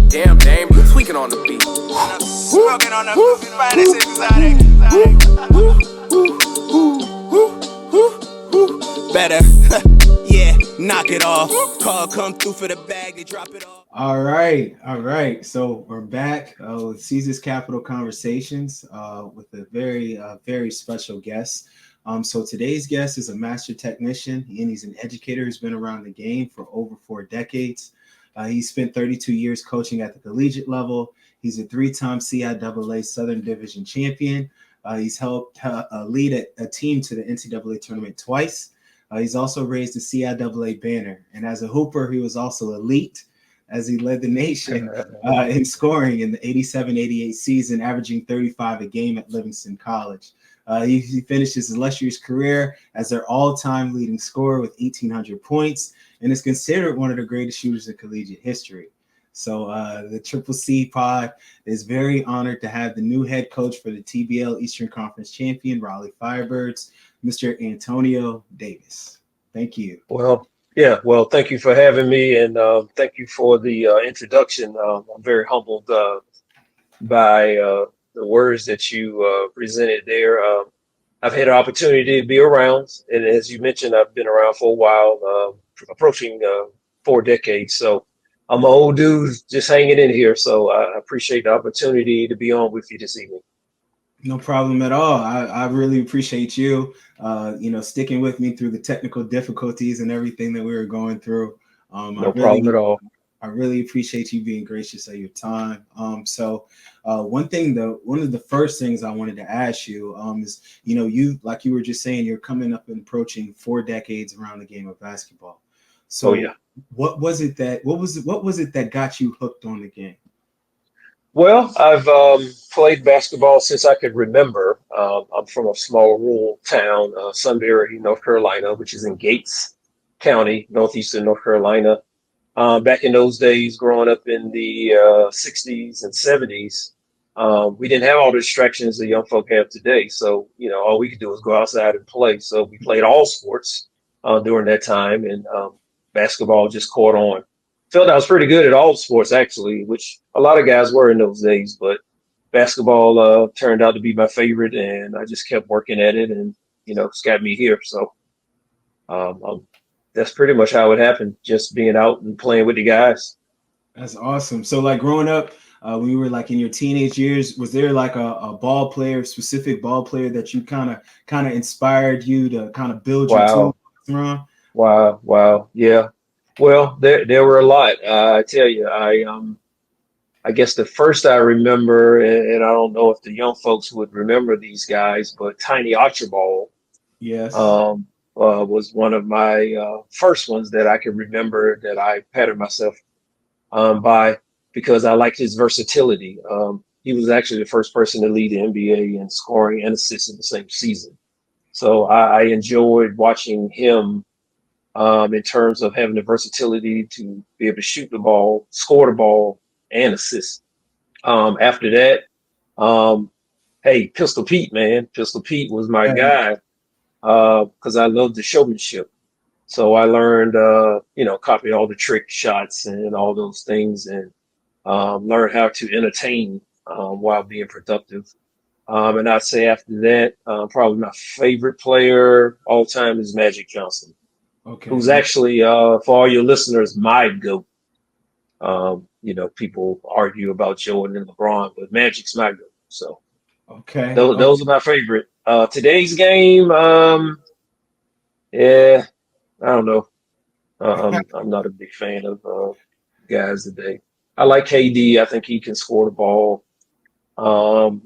Damn, Dame, you tweaking on the beat. Smoking on the finest exotic. Better, yeah, knock it off. Call come through for the bag, they drop it off. All right. So we're back with Ceez's Capital Conversations with a very special guest. So today's guest is a master technician and he's an educator who's been around the game for over 4 decades. He spent 32 years coaching at the collegiate level. He's a 3-time CIAA Southern Division champion. He's helped lead a team to the NCAA tournament twice. He's also raised the CIAA banner. And as a hooper, he was also elite as he led the nation in scoring in the 87-88 season, averaging 35 a game at Livingston College. He finished his illustrious career as their all-time leading scorer with 1,800 points and is considered one of the greatest shooters in collegiate history. So the Triple C Pod is very honored to have the new head coach for the TBL Eastern Conference champion, Raleigh Firebirds, Mr. Antonio Davis. Thank you. Well, thank you for having me, and thank you for the introduction. I'm very humbled by the words that you presented there. I've had an opportunity to be around, and as you mentioned, I've been around for a while, approaching 4 decades. So I'm an old dude just hanging in here. So I appreciate the opportunity to be on with you this evening. No problem at all. I really appreciate you, sticking with me through the technical difficulties and everything that we were going through. No problem at all. I really appreciate you being gracious of your time. One of the first things I wanted to ask you is, you, like you were just saying, you're coming up and approaching 4 decades around the game of basketball. So what was it that got you hooked on the game? Well, I've played basketball since I could remember. I'm from a small rural town, Sunbury, North Carolina, which is in Gates County, northeastern North Carolina. Back in those days, growing up in the 60s and 70s, we didn't have all the distractions that young folk have today. So, all we could do was go outside and play. So we played all sports during that time, and basketball just caught on. Felt I was pretty good at all sports, actually, which a lot of guys were in those days. But basketball turned out to be my favorite, and I just kept working at it, and it's got me here. So that's pretty much how it happened, just being out and playing with the guys. That's awesome. So like growing up, when you were like in your teenage years, was there like a specific ball player that you kind of inspired you to kind of build your team around? Wow. Yeah. Well, there were a lot. I tell you, I guess the first I remember, and I don't know if the young folks would remember these guys, but Tiny Archibald. Yes. Was one of my first ones that I can remember that I patted myself by because I liked his versatility. He was actually the first person to lead the NBA in scoring and assists in the same season. So I enjoyed watching him in terms of having the versatility to be able to shoot the ball, score the ball, and assist. After that, hey, Pistol Pete, man. Pistol Pete was my guy. Because I love the showmanship. So I learned, copy all the trick shots and all those things and learn how to entertain while being productive. And I'd say after that, probably my favorite player all time is Magic Johnson, who's actually, for all your listeners, my GOAT. People argue about Jordan and LeBron, but Magic's my GOAT. So those are my favorite. Today's game, I don't know. I'm not a big fan of guys today. I like KD. I think he can score the ball.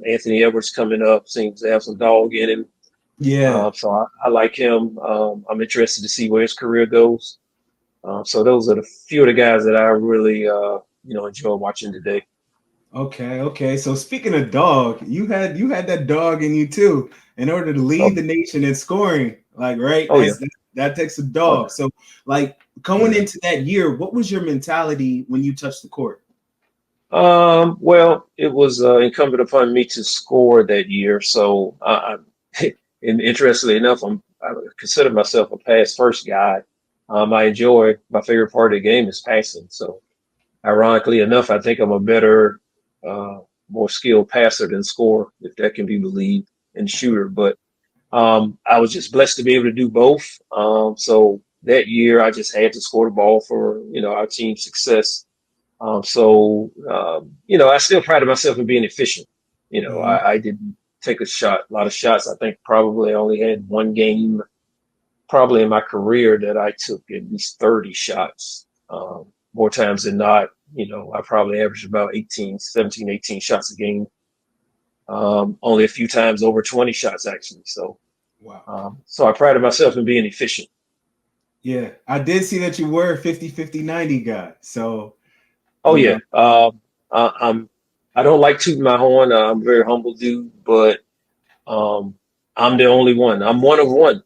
Anthony Edwards coming up seems to have some dog in him. Yeah. So I like him. I'm interested to see where his career goes. So those are the few of the guys that I really enjoy watching today. Okay. So speaking of dog, you had that dog in you too. In order to lead the nation in scoring, right? That takes a dog. So like going into that year, what was your mentality when you touched the court? Well, it was incumbent upon me to score that year. So and interestingly enough, I consider myself a pass first guy. I enjoy, my favorite part of the game is passing. So Ironically enough, I think I'm a better, more skilled passer than scorer, if that can be believed, and shooter. But I was just blessed to be able to do both. So that year, I just had to score the ball for our team's success. I still prided myself in being efficient. Mhm. I didn't take a lot of shots. I think probably I only had one game, probably in my career, that I took at least 30 shots. More times than not, I probably averaged about 18, 17, 18 shots a game. Only a few times over 20 shots, actually. Wow. So I prided myself in being efficient. Yeah, I did see that you were a 50-50-90 guy. So, Oh, you yeah. know, I don't like tooting my horn. I'm a very humble dude, but Um, I'm the only one. I'm one of one.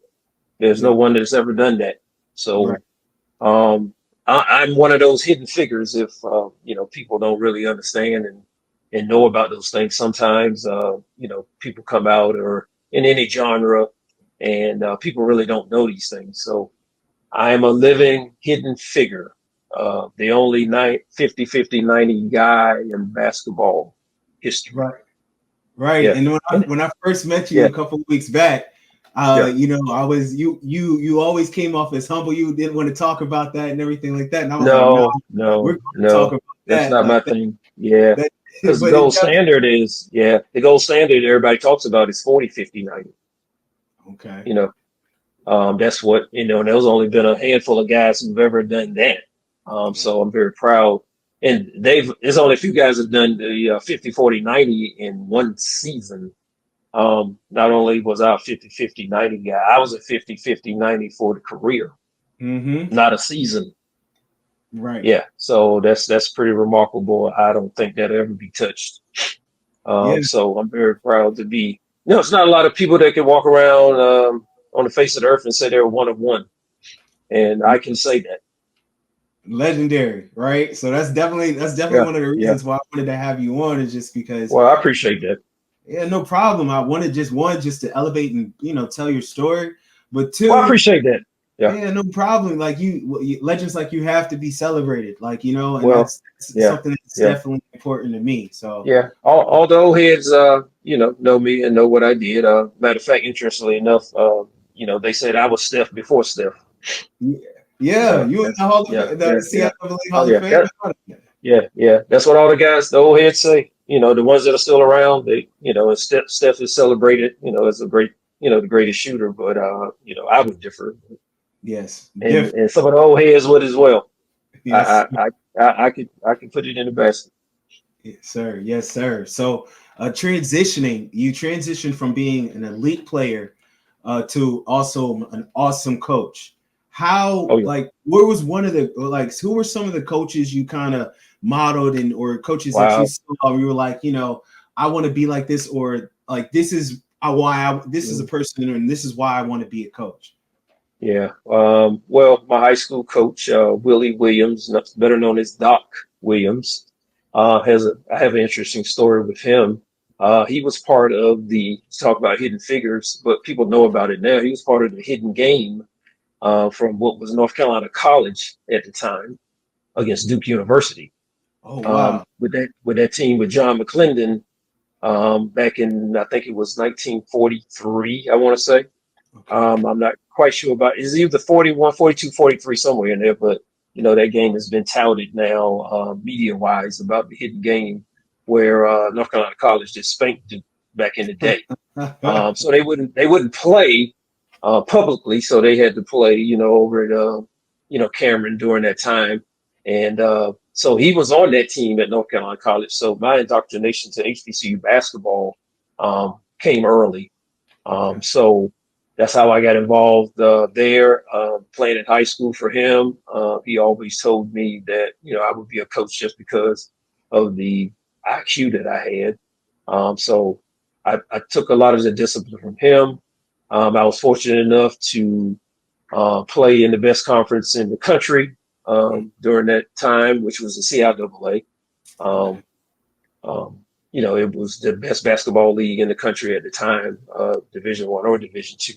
There's yeah, no one that's ever done that. right. So um, I'm one of those hidden figures. If people don't really understand and know about those things, sometimes people come out or in any genre, and people really don't know these things. So I am a living hidden figure. The only 50-50-90 guy in basketball history. Right. Right. Yeah. And when I And when I first met you yeah. a couple of weeks back, Yeah. I was you always came off as humble. You didn't want to talk about that and everything like that. And I was like, no, No, we're no, going to talk no. about That's that. not Like my thing. Yeah. that, Because but it definitely the gold standard everybody talks about is 40-50-90. okay. You know, that's what, and there's only been a handful of guys who've ever done that. Yeah. So I'm very proud. And there's only a few guys that have done the 50-40-90 in one season. Not only was I a 50-50-90 guy, I was a 50-50-90 for the career, Mm-hmm. not a season. Right. Yeah, so that's pretty remarkable. I don't think that'll ever be touched. Yeah. So I'm very proud to be. It's not a lot of people that can walk around on the face of the earth and say they're one of one, and I can say that. Legendary, right? So that's definitely Yeah, one of the yeah. reasons why I wanted to have you on is just because Well, I appreciate that. yeah, no problem. I wanted just one just to elevate and tell your story, but Well, I two, appreciate that. Yeah. yeah, no problem. Like legends like you have to be celebrated, and Well, that's yeah, something that's yeah, definitely important to me. So yeah. All the old heads, know me and know what I did. Matter of fact, interestingly enough, they said I was Steph before Steph. yeah, yeah, you in That's the yeah, The yeah, yeah. CIAA Oh Hall of yeah, Fame. yeah, yeah. That's what all the guys, the old heads say. The ones that are still around, and Steph is celebrated, as a great, the greatest shooter. But I would differ, Yes, and some of the old heads would as well. yes, I I could put it in the basket. yes, sir. Yes, sir. So, you transitioned from being an elite player to also an awesome coach. Oh How, yeah, where was one of the, who were some of the coaches you kind of modeled and, or coaches that you wow. saw, you were like, I want to be like this, or like, this is a Mm, person and this is why I want to be a coach. yeah. Well, my high school coach, Willie Williams, better known as Doc Williams, I have an interesting story with him. He was part of talk about hidden figures, but people know about it now. He was part of the hidden game from what was North Carolina College at the time against Duke University. Oh, wow. With that team with John McClendon back in, I think it was 1943, I want to say. Okay. I'm not quite sure about it's either 41, 42, 43, somewhere in there, but that game has been touted now media wise about the hidden game where North Carolina College just spanked it back in the day. So they wouldn't play publicly, so they had to play over at Cameron during that time, and so he was on that team at North Carolina College. So my indoctrination to HBCU basketball came early. Okay. So that's how I got involved there, playing in high school for him. He always told me that, I would be a coach just because of the IQ that I had. So I took a lot of the discipline from him. I was fortunate enough to play in the best conference in the country during that time, which was the CIAA. Okay. Um, it was the best basketball league in the country at the time, Division 1 or Division 2.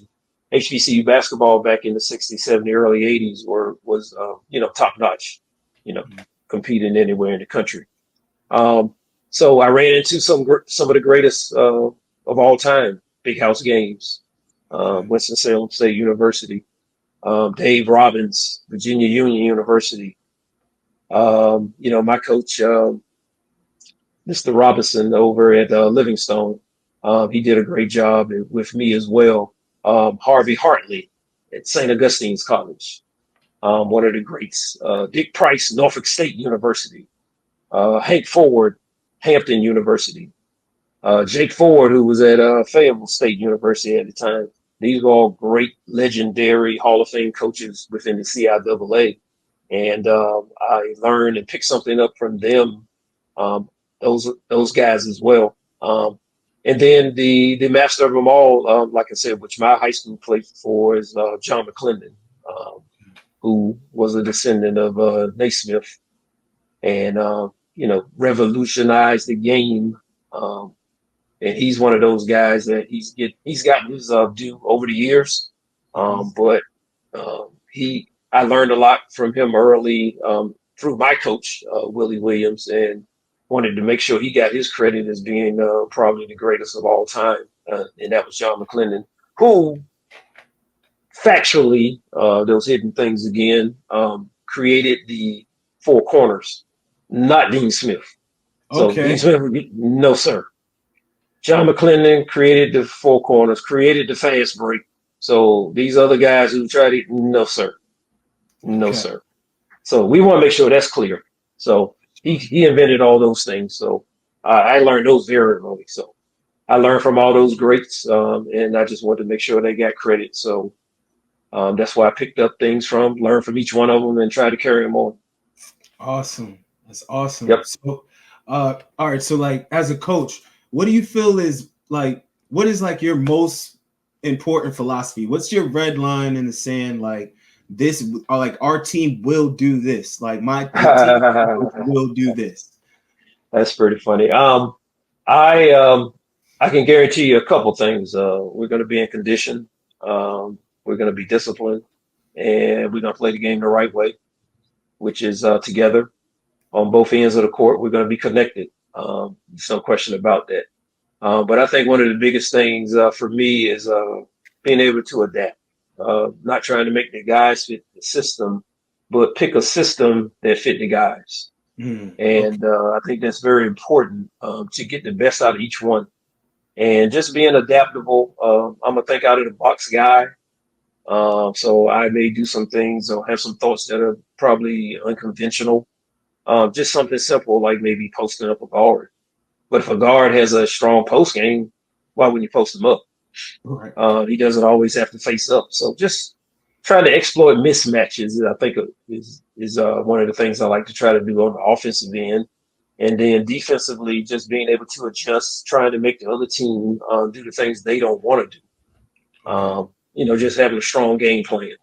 HBCU basketball back in the 60s, 70s, early 80s was top notch, you know. competing anywhere in the country. So I ran into some of the greatest of all time, big house games. Winston-Salem State University, Dave Robbins, Virginia Union University. My coach, Mr. Robinson over at Livingstone, he did a great job with me as well. Harvey Hartley at St. Augustine's College, one of the greats. Dick Price, Norfolk State University. Hank Ford, Hampton University. Jake Ford, who was at Fayetteville State University at the time. These are all great, legendary Hall of Fame coaches within the CIAA. And I learned and picked something up from them, those guys as well. And then the master of them all, like I said, which my high school played for, is John McClendon, who was a descendant of Naismith, and revolutionized the game. And he's one of those guys that he's gotten his due over the years. But I learned a lot from him early through my coach, Willie Williams, and wanted to make sure he got his credit as being probably the greatest of all time. And that was John McClendon, who factually, those hidden things again, created the four corners, not Dean Smith. So Okay. Dean Smith, no, sir. John McClendon created the four corners, created the fast break. So these other guys who tried it, no, sir. No, sir. So we want to make sure that's clear. So he invented all those things. So I learned those very early. So I learned from all those greats, and I just wanted to make sure they got credit. So that's why I picked up things learned from each one of them, and tried to carry them on. Awesome. That's awesome. Yep. So, all right. So, like, as a coach, what do you feel is like, what is like your most important philosophy? What's your red line in the sand? Like this, or like our team will do this. Like my team will do this. That's pretty funny. I can guarantee you a couple things. We're going to be in condition. We're going to be disciplined, and we're going to play the game the right way, which is together on both ends of the court. We're going to be connected. There's no question about that. But I think one of the biggest things for me is being able to adapt, not trying to make the guys fit the system, but pick a system that fit the guys. And I think that's very important to get the best out of each one. And just being adaptable. I'm a think out of the box guy. So I may do some things or have some thoughts that are probably unconventional. Just something simple like maybe posting up a guard. But if a guard has a strong post game, why wouldn't you post him up? Right. He doesn't always have to face up. So just trying to exploit mismatches, I think, is one of the things I like to try to do on the offensive end. And then defensively, just being able to adjust, trying to make the other team do the things they don't want to do. Just having a strong game plan.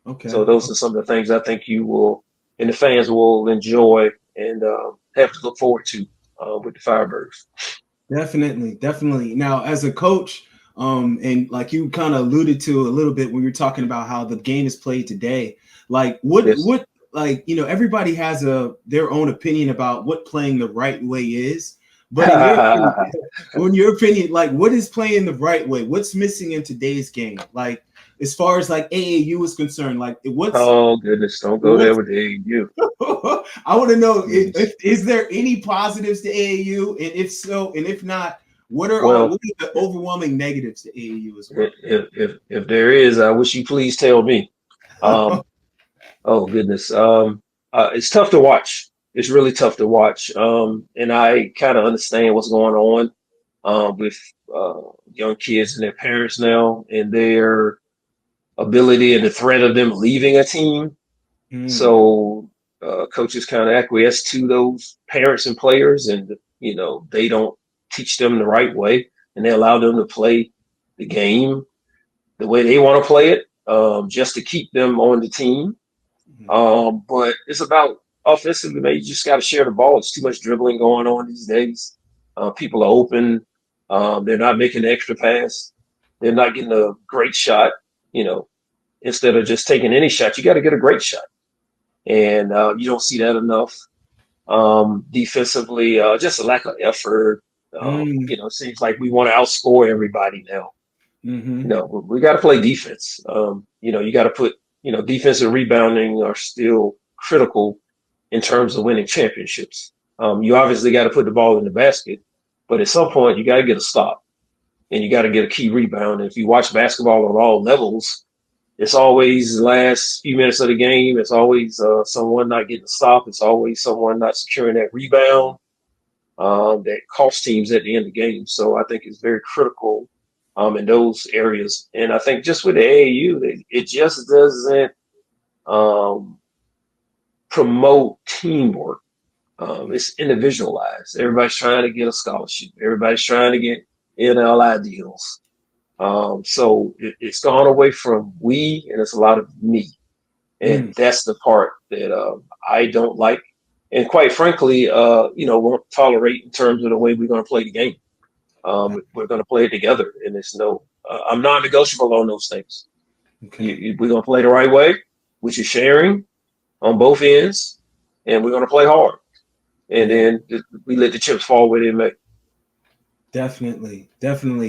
Okay. So those are some of the things I think you will, and the fans will enjoy and have to look forward to with the Firebirds. Definitely. Now, as a coach, and like you kind of alluded to a little bit when you were talking about how the game is played today, like what like everybody has their own opinion about what playing the right way is. But in your opinion, like what is playing the right way? What's missing in today's game? Like as far as like AAU is concerned, like what's oh goodness, don't go there with the AAU. I want to know is there any positives to AAU, and if so, and if not, what are the overwhelming negatives to AAU as well? If there is, I wish you please tell me. Oh goodness, it's tough to watch. It's really tough to watch, and I kind of understand what's going on with young kids and their parents now, and their ability and the threat of them leaving a team. So coaches kind of acquiesce to those parents and players, and they don't teach them the right way, and they allow them to play the game the way they want to play it, just to keep them on the team. But it's about offensively, man. You just got to share the ball. It's too much dribbling going on these days. People are open. They're not making the extra pass. They're not getting a great shot. Instead of just taking any shot, you got to get a great shot. And you don't see that enough. Defensively, just a lack of effort. It seems like we want to outscore everybody now. We got to play defense. You got to put, defensive rebounding are still critical in terms of winning championships. You obviously got to put the ball in the basket, but at some point you got to get a stop and you got to get a key rebound. And if you watch basketball on all levels, it's always the last few minutes of the game. It's always someone not getting a stop. It's always someone not securing that rebound that costs teams at the end of the game. So I think it's very critical in those areas. And I think just with the AAU, it just doesn't promote teamwork. It's individualized. Everybody's trying to get a scholarship. Everybody's trying to get NLI deals. So it's gone away from we, and it's a lot of me. And that's the part that I don't like. And quite frankly, won't tolerate in terms of the way we're going to play the game. We're going to play it together. And it's I'm non-negotiable on those things. Okay. We're going to play the right way, which is sharing on both ends. And we're going to play hard. And then we let the chips fall where they may. Definitely.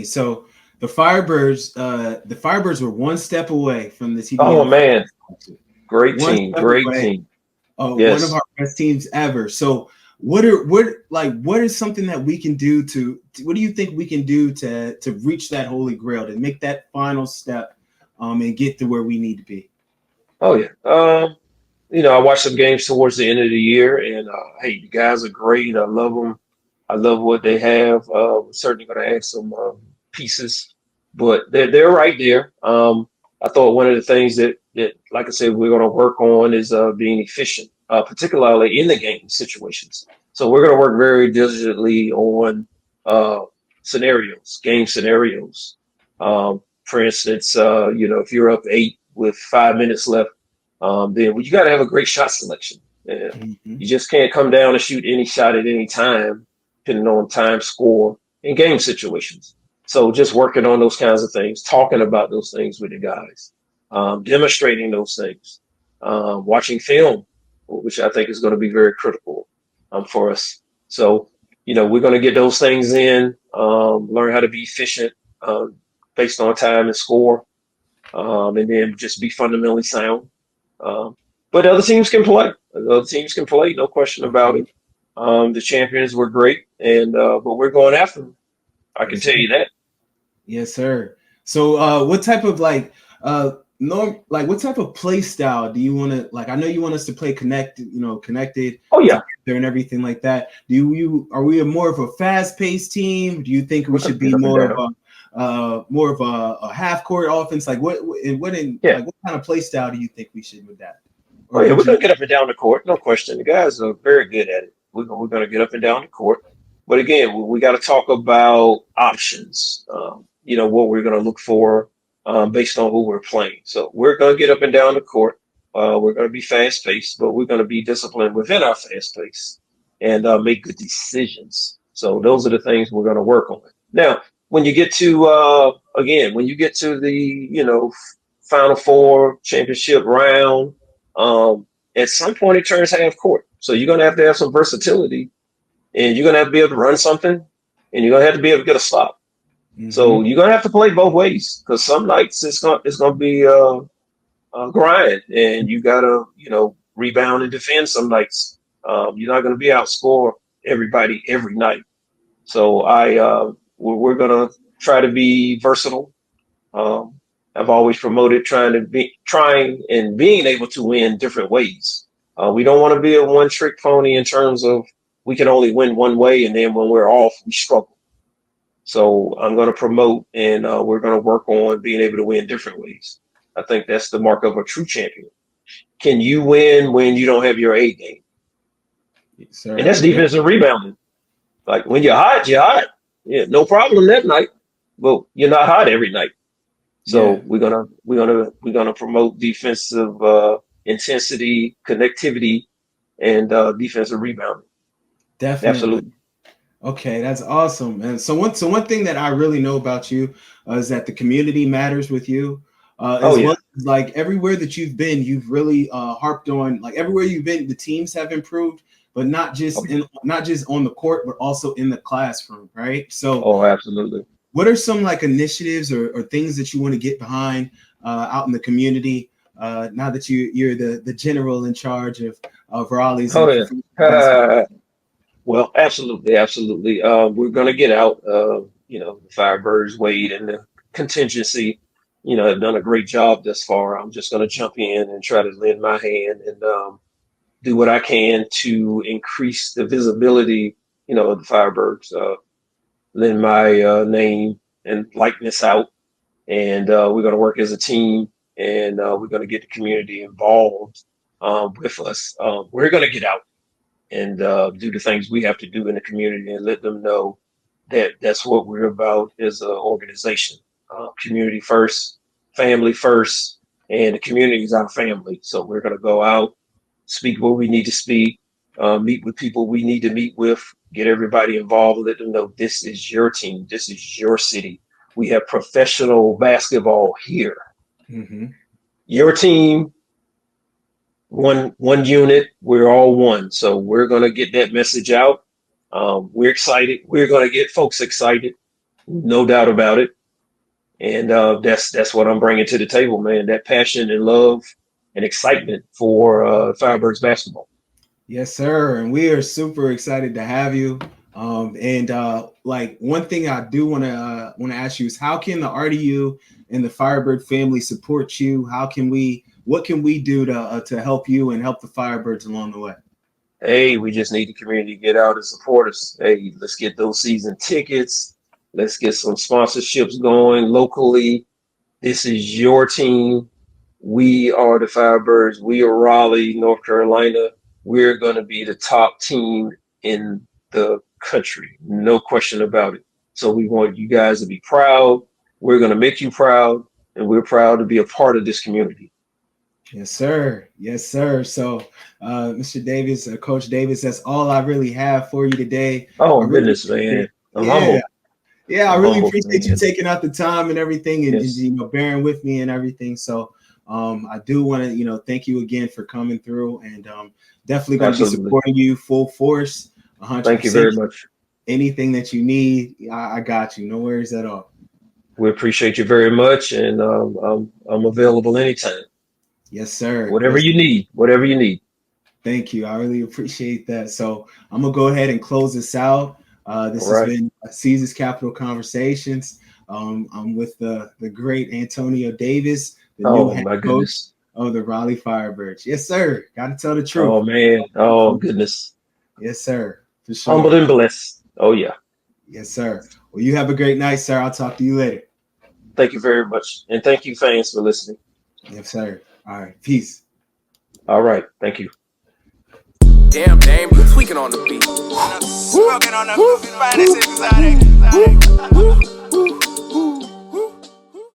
So the Firebirds were one step away from the TBL. Oh man, great team. Yes. One of our best teams ever. So what is something that we can do what do you think we can do to reach that holy grail, to make that final step and get to where we need to be? Oh yeah. I watched some games towards the end of the year, and hey, the guys are great. I love them. I love what they have. We're certainly going to add some pieces, but they're right there. I thought one of the things that like I said, we're going to work on is being efficient, particularly in the game situations. So we're going to work very diligently on game scenarios. For instance, if you're up 8 with 5 minutes left, then you got to have a great shot selection. You just can't come down and shoot any shot at any time, depending on time, score, and game situations. So just working on those kinds of things, talking about those things with the guys, demonstrating those things, watching film, which I think is going to be very critical for us. So, we're going to get those things in, learn how to be efficient based on time and score, and then just be fundamentally sound. But other teams can play. No question about it. The champions were great, and but we're going after them. I can tell you that. Yes, sir. So, what type of what type of play style do you want to like? I know you want us to play connected. Oh yeah, and everything like that. Are we more of a fast-paced team? Do you think we should be more of a half-court offense? Like what kind of play style do you think we should with that? We're going to get up and down the court, no question. The guys are very good at it. We're going to get up and down the court. But again, we got to talk about options, what we're going to look for based on who we're playing. So we're going to get up and down the court. We're going to be fast-paced, but we're going to be disciplined within our fast pace and make good decisions. So those are the things we're going to work on. Now, when you get to, the, Final Four championship round, at some point it turns half court. So you're going to have some versatility, and you're going to have to be able to run something, and you're going to have to be able to get a stop. So you're going to have to play both ways, because some nights it's going to be a grind, and you got to, rebound and defend some nights. You're not going to be outscore everybody every night. So we're going to try to be versatile. I've always promoted trying and being able to win different ways. We don't want to be a one-trick pony in terms of we can only win one way, and then when we're off, we struggle. So I'm going to promote, and we're going to work on being able to win different ways. I think that's the mark of a true champion. Can you win when you don't have your A game? Yes, and that's defensive rebounding. Like when you're hot, you're hot. Yeah, no problem that night. But you're not hot every night. So we're gonna promote defensive intensity, connectivity, and defensive rebounding. Definitely. Absolutely. Okay, that's awesome. And so one thing that I really know about you is that the community matters with you. Well as like everywhere that you've been, you've really harped on, like everywhere you've been, the teams have improved. but not just on the court, but also in the classroom, right? So, Oh, absolutely. what are some like initiatives or things that you want to get behind out in the community now that you're the general in charge of Raleigh's? Oh, yeah. Well, absolutely, absolutely. We're going to get out. The Firebirds, Wade, and the contingency, have done a great job thus far. I'm just going to jump in and try to lend my hand and do what I can to increase the visibility, of the Firebirds. Lend my name and likeness out, and we're going to work as a team, and we're going to get the community involved with us. We're going to get out and do the things we have to do in the community and let them know that that's what we're about as an organization. Community first, family first, and the community is our family. So we're going to go out, speak where we need to speak, meet with people we need to meet with, get everybody involved, let them know this is your team, this is your city. We have professional basketball here. Mm-hmm. Your team, one unit, we're all one. So we're going to get that message out. We're excited. We're going to get folks excited, no doubt about it. And that's what I'm bringing to the table, man. That passion and love and excitement for Firebirds basketball. Yes, sir. And we are super excited to have you. Like one thing I do want to ask you is how can the RDU and the Firebird family support you? What can we do to help you and help the Firebirds along the way? Hey, we just need the community to get out and support us. Hey, let's get those season tickets. Let's get some sponsorships going locally. This is your team. We are the Firebirds. We are Raleigh, North Carolina. We're going to be the top team in the country. No question about it. So we want you guys to be proud. We're going to make you proud, and we're proud to be a part of this community. Yes, sir. Yes, sir. So, Mr. Davis, Coach Davis, that's all I really have for you today. Oh, goodness, man. I'm humble. Yeah, I really appreciate you taking out the time and everything and bearing with me and everything. So I do want to, thank you again for coming through and definitely going to be supporting you full force. 100%. Thank you very much. Anything that you need, I got you. No worries at all. We appreciate you very much. And I'm available anytime. Yes, sir. Whatever you need. Thank you. I really appreciate that. So I'm going to go ahead and close this out. This has been Ceez's Capital Conversations. I'm with the great Antonio Davis, the new head coach of the Raleigh Firebirds. Yes, sir. Got to tell the truth. Oh, man. Oh, goodness. Yes, sir. For sure. Humbled and blessed. Oh, yeah. Yes, sir. Well, you have a great night, sir. I'll talk to you later. Thank you very much. And thank you, fans, for listening. Yes, sir. All right. Peace. All right. Thank you. Damn, Dame, you tweaking on the beat. Smoking on the finest exotic.